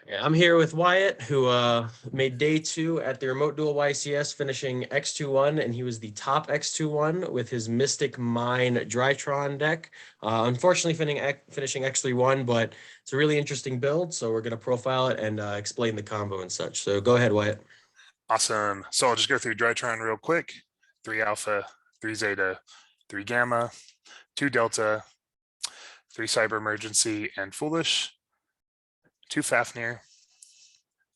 Yeah, I'm here with Wyatt, who made day two at the remote duel YCS, finishing X21, and he was the top X21 with his Mystic Mine Drytron deck. Unfortunately, finishing X31, but it's a really interesting build, so we're going to profile it and explain the combo and such. So go ahead, Wyatt. Awesome. So I'll just go through Drytron real quick. 3 alpha, 3 zeta, 3 gamma, 2 delta, 3 cyber emergency and foolish, 2 Fafnir,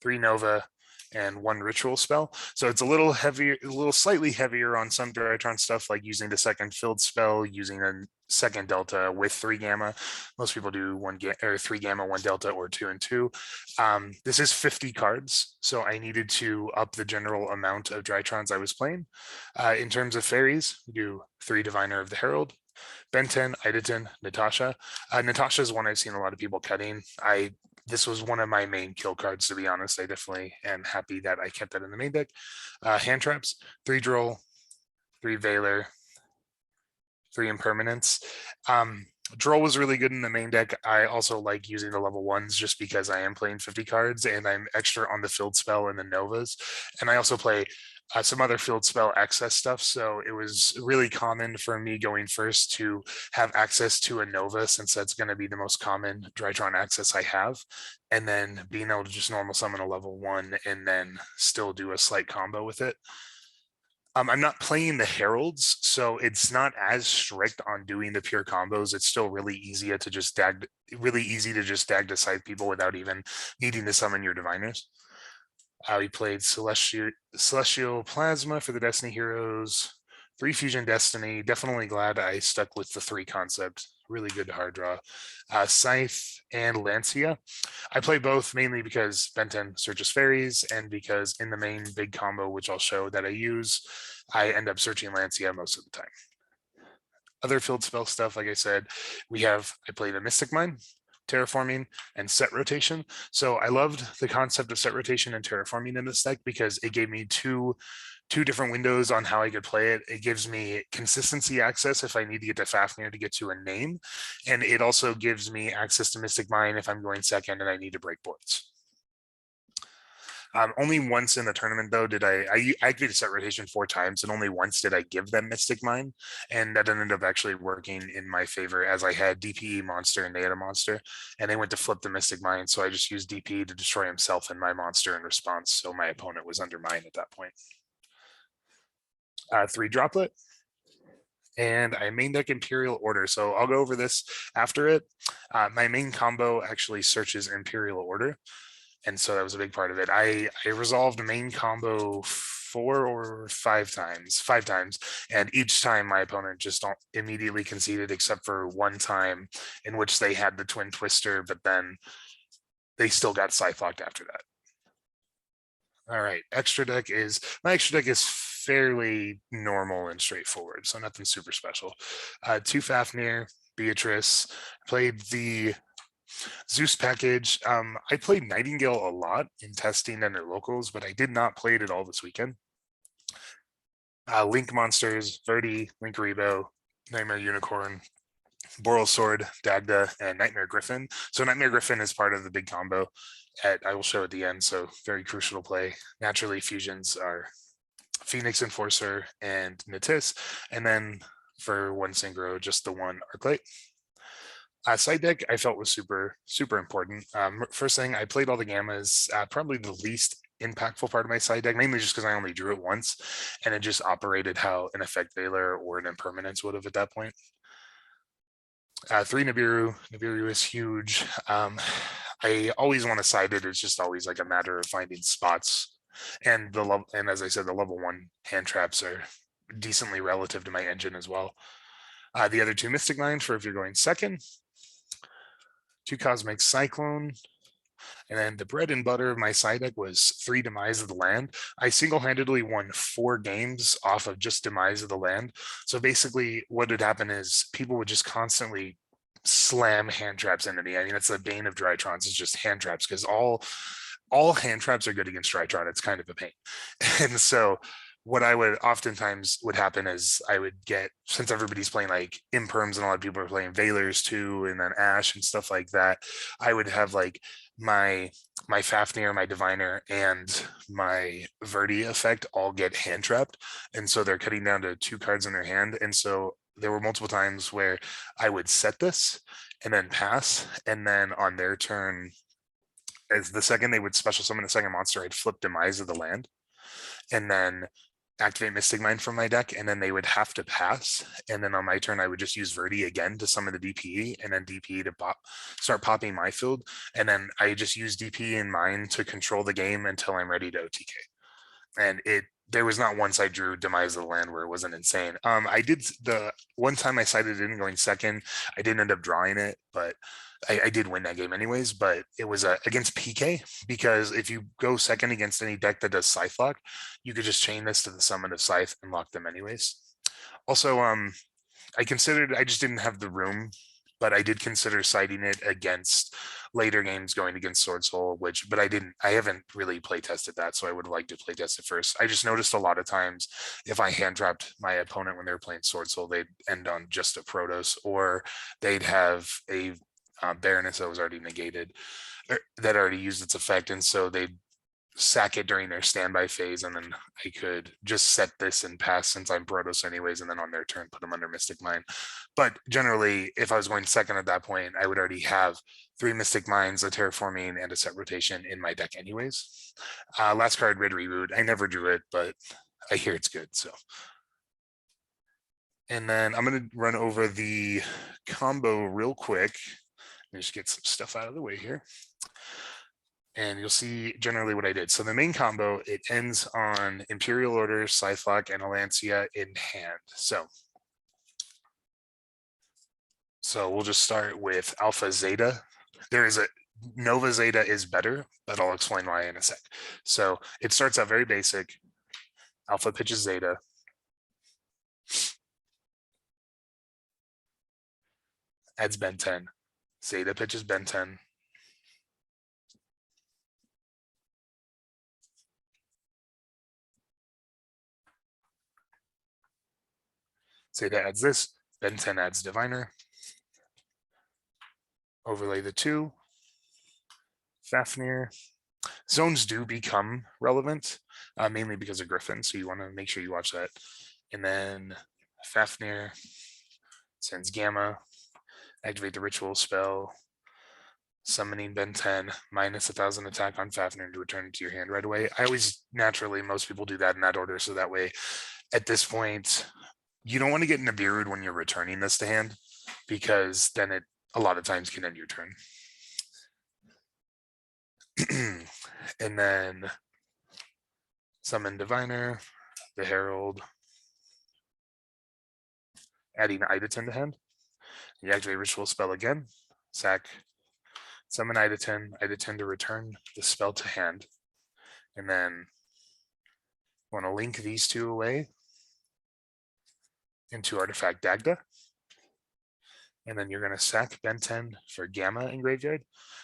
3 nova, and 1 ritual spell. So it's a little heavier, a little slightly heavier on some Drytron stuff, like using the second filled spell, using a second delta with 3 gamma. Most people do 3 gamma, 1 delta, or 2 and 2. This is 50 cards, so I needed to up the general amount of Drytrons I was playing. In terms of fairies, we do 3 Diviner of the Herald, Benton, Idaten, Natasha. Natasha is one I've seen a lot of people cutting. This was one of my main kill cards, to be honest. I definitely am happy that I kept that in the main deck. Hand traps, 3 Droll, 3 Veiler, 3 Impermanence. Droll was really good in the main deck. I also like using the level 1s just because I am playing 50 cards and I'm extra on the field spell and the Novas. And I also play some other field spell access stuff. So it was really common for me going first to have access to a Nova, since that's going to be the most common Drytron access I have. And then being able to just normal summon a level 1 and then still do a slight combo with it. I'm not playing the Heralds, so it's not as strict on doing the pure combos. It's still really easy to just dag to Scythe people without even needing to summon your diviners. We played Celestial Plasma for the Destiny Heroes, 3 Fusion Destiny. Definitely glad I stuck with the 3 concept. Really good hard draw. Scythe and Lancia. I play both mainly because Benton searches fairies and because in the main big combo, which I'll show that I use, I end up searching Lancia most of the time. Other field spell stuff, like I said, I played a Mystic Mine, terraforming, and set rotation. So I loved the concept of set rotation and terraforming in this deck because it gave me two different windows on how I could play it. It gives me consistency access if I need to get to Fafnir to get to a name, and it also gives me access to Mystic Mine if I'm going second and I need to break boards. Only once in the tournament, though, did I activated set rotation 4 times, and only once did I give them Mystic Mine, and that ended up actually working in my favor, as I had DPE monster and they had a monster, and they went to flip the Mystic Mine, so I just used DPE to destroy himself and my monster in response, so my opponent was under mine at that point. 3 Droplet, and I main deck Imperial Order. So I'll go over this after it. My main combo actually searches Imperial Order, and so that was a big part of it. I resolved main combo 4 or 5 times, and each time my opponent just immediately conceded, except for one time in which they had the Twin Twister, but then they still got Scythe locked after that. All right, my extra deck is fairly normal and straightforward, so nothing super special. 2 Fafnir, Beatrice, played the Zeus package. I played Nightingale a lot in testing and at locals, but I did not play it at all this weekend. Link monsters, Verdi, Link Rebo, Nightmare Unicorn, Boral Sword, Dagda, and Nightmare Griffin. So Nightmare Griffin is part of the big combo I will show at the end, so very crucial to play. Naturally, fusions are Phoenix Enforcer and Natis, and then for 1 synchro, just the 1 Arclight. Side deck I felt was super important. First thing, I played all the gammas, probably the least impactful part of my side deck, mainly just because I only drew it once, and it just operated how an effect Veiler or an Impermanence would have at that point. 3 Nibiru. Nibiru is huge. I always want to side it. It's just always like a matter of finding spots. And as I said, the level 1 hand traps are decently relative to my engine as well. The other 2 Mystic Mines for if you're going second. 2 Cosmic Cyclone. And then the bread and butter of my side deck was 3 Demise of the Land. I single-handedly won 4 games off of just Demise of the Land. So basically what would happen is people would just constantly slam hand traps into me. I mean, it's the bane of Drytrons, is just hand traps, because all hand traps are good against Drytron. It's kind of a pain. And so what I would oftentimes would happen is I would get, since everybody's playing like imperms and a lot of people are playing Valors too, and then Ash and stuff like that, I would have like my Fafnir, my Diviner, and my Verdi effect all get hand trapped. And so they're cutting down to 2 cards in their hand. And so there were multiple times where I would set this and then pass, and then on their turn, as the second they would special summon a second monster, I'd flip Demise of the land, and then activate Mystic Mind from my deck, and then they would have to pass. And then on my turn, I would just use Verdi again to summon the DPE, and then DPE to start popping my field. And then I just use DPE in mine to control the game until I'm ready to OTK. And there was not once I drew Demise of the Land where it wasn't insane. I did the one time I cited it in going second. I didn't end up drawing it, but I did win that game anyways. But it was against PK, because if you go second against any deck that does Scythe lock, you could just chain this to the summon of Scythe and lock them anyways. Also, I considered, I just didn't have the room, but I did consider citing it against later games going against Sword Soul, but I haven't really play tested that, so I would like to play test it first. I just noticed a lot of times if I hand trapped my opponent when they were playing Sword Soul, they'd end on just a Protoss, or they'd have a Baroness that was already negated, that already used its effect, and so they'd sack it during their standby phase, and then I could just set this and pass since I'm Protoss anyways, and then on their turn put them under Mystic Mine. But generally, if I was going second at that point, I would already have 3 Mystic Mines, a Terraforming, and a Set Rotation in my deck anyways. Last card, Red Reboot. I never drew it, but I hear it's good, so. And then I'm going to run over the combo real quick. Let me just get some stuff out of the way here. And you'll see generally what I did. So the main combo, it ends on Imperial Order, Scythe Lock, and Alancia in hand. So we'll just start with Alpha Zeta. There is a Nova Zeta is better, but I'll explain why in a sec. So it starts out very basic. Alpha pitches Zeta. Adds Ben 10. Zeta pitches Ben 10. Zeta adds this. Ben 10 adds Diviner. Overlay the 2. Fafnir. Zones do become relevant, mainly because of Griffin, so you want to make sure you watch that. And then Fafnir sends Gamma, activate the ritual spell, summoning Ben 10, minus 1,000 attack on Fafnir to return it to your hand right away. I always, naturally, most people do that in that order, so that way, at this point, you don't want to get Nibiru'd when you're returning this to hand, because then it a lot of times can end your turn. And then summon Diviner, the Herald, adding Idaten to hand. You activate ritual spell again, sack, summon Idaten to return the spell to hand. And then want to link these 2 away into Artifact Dagda. And then you're going to sack Ben 10 for Gamma in graveyard,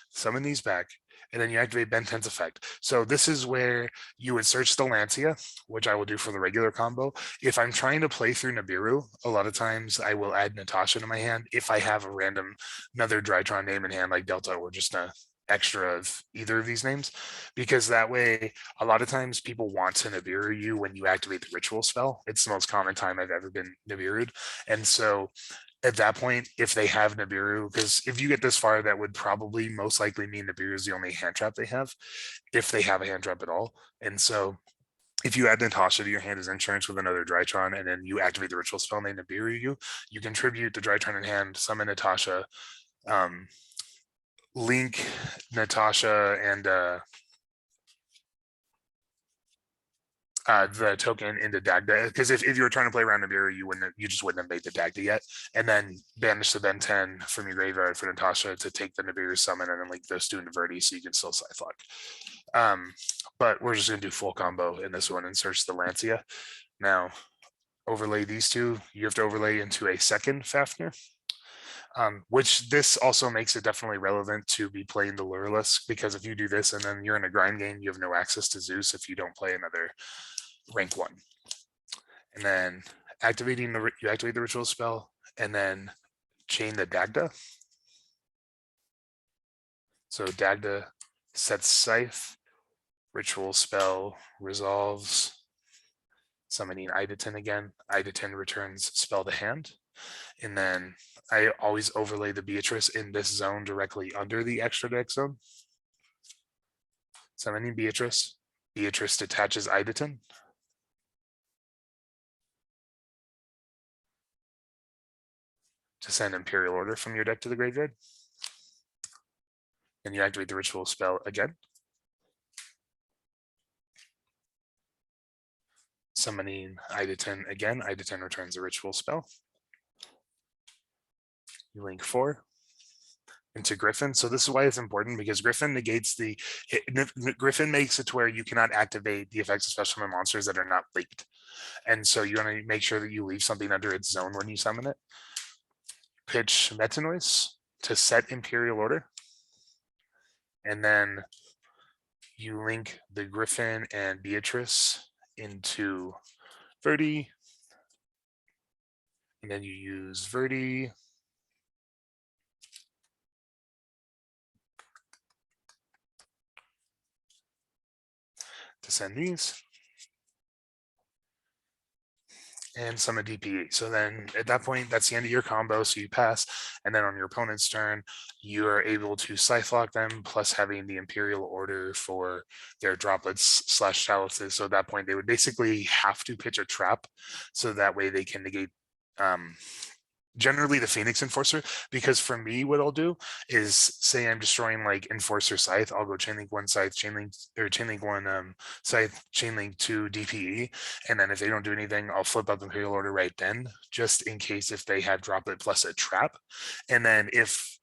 summon these back, and then you activate Ben 10's effect. So this is where you would search the Lancia, which I will do for the regular combo. If I'm trying to play through Nibiru, a lot of times I will add Natasha to my hand if I have a random another Drytron name in hand like Delta, or just a extra of either of these names, because that way a lot of times people want to Nibiru you when you activate the ritual spell. It's the most common time I've ever been Nibiru'd. And so at that point, if they have Nibiru, because if you get this far, that would probably most likely mean Nibiru is the only hand trap they have, if they have a hand trap at all. And so if you add Natasha to your hand as insurance with another Drytron, and then you activate the ritual spell and they Nibiru you, you contribute the Drytron in hand, summon Natasha, link Natasha and the token into Dagda, because if you were trying to play around Nibiru, you just wouldn't have made the Dagda yet, and then banish the Ben 10 from your graveyard for Natasha to take the Nibiru summon, and then link those 2 into Verdi so you can still Scythe lock. But we're just gonna do full combo in this one and search the Lancia. Now, overlay these 2. You have to overlay into a second Fafnir. Which this also makes it definitely relevant to be playing the Lureless, because if you do this and then you're in a grind game, you have no access to Zeus if you don't play another rank 1. and then you activate the ritual spell, and then chain the Dagda. So Dagda sets Scythe, ritual spell resolves, summoning Idaten again. Idaten returns spell to hand. And then I always overlay the Beatrice in this zone directly under the extra deck zone. Summoning Beatrice. Beatrice detaches Idaten. To send Imperial Order from your deck to the graveyard. And you activate the ritual spell again. Summoning Idaten again. Idaten returns a ritual spell. You link 4 into Griffin. So this is why it's important, because Griffin negates Griffin makes it to where you cannot activate the effects of special summon monsters that are not linked. And so you want to make sure that you leave something under its zone when you summon it. Pitch Metanoise to set Imperial Order. And then you link the Griffin and Beatrice into Verdi. And then you use Verdi to send these. And summon DPE. So then at that point, that's the end of your combo. So you pass, and then on your opponent's turn, you are able to Scythe lock them, plus having the Imperial Order for their droplets / chalices. So at that point, they would basically have to pitch a trap, so that way they can negate generally the Phoenix Enforcer, because for me, what I'll do is, say I'm destroying like Enforcer Scythe, I'll go chainlink 1 Scythe, chainlink 1 Scythe, chainlink 2 DPE, and then if they don't do anything, I'll flip up Imperial Order right then, just in case if they have droplet plus a trap. And then if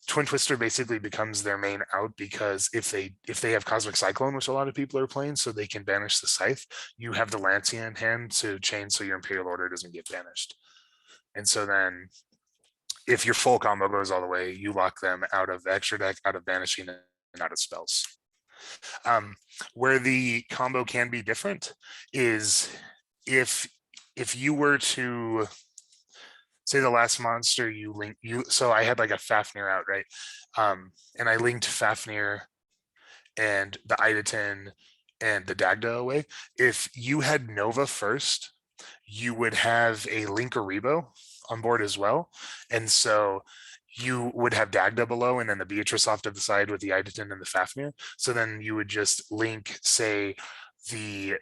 Twin Twister basically becomes their main out, because if they have Cosmic Cyclone, which a lot of people are playing, so they can banish the Scythe, you have the Lancia in hand to chain so your Imperial Order doesn't get banished. And so then if your full combo goes all the way, you lock them out of extra deck, out of banishing, and out of spells. Where the combo can be different is if you were to say the last monster so I had like a Fafnir out, right? And I linked Fafnir and the Idaten and the Dagda away. If you had Nova first, you would have a Linkaribo on board as well. And so you would have Dagda below and then the Beatrice off to the side with the Idaten and the Fafnir. So then you would just link, say, the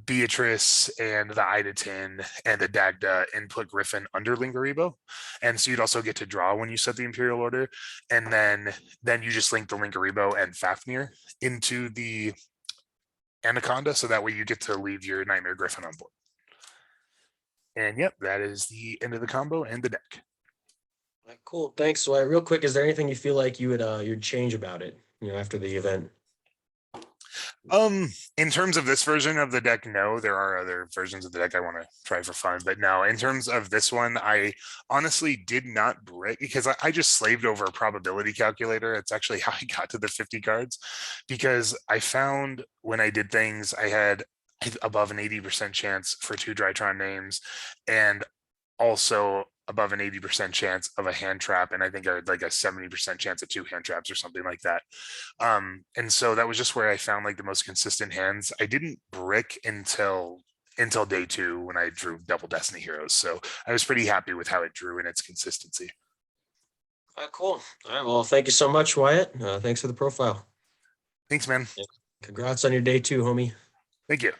Beatrice and the Idaten and the Dagda and put Griffin under Linkaribo. And so you'd also get to draw when you set the Imperial Order. And then you just link the Linkaribo and Fafnir into the Anaconda. So that way you get to leave your Nightmare Griffin on board. And yep, that is the end of the combo and the deck. All right, cool. Thanks. So real quick, is there anything you feel like you'd change about it, after the event? In terms of this version of the deck, no. There are other versions of the deck I want to try for fun, but no, in terms of this one, I honestly did not break, because I just slaved over a probability calculator. It's actually how I got to the 50 cards, because I found when I did things, I had above an 80% chance for 2 Drytron names, and also above an 80% chance of a hand trap, and I think I had like a 70% chance of 2 hand traps or something like that. And so that was just where I found like the most consistent hands. I didn't brick until day 2 when I drew double Destiny Heroes, so I was pretty happy with how it drew and its consistency. All right, cool. All right, well, thank you so much, Wyatt. Thanks for the profile. Thanks, man. Congrats on your day 2, homie. Thank you.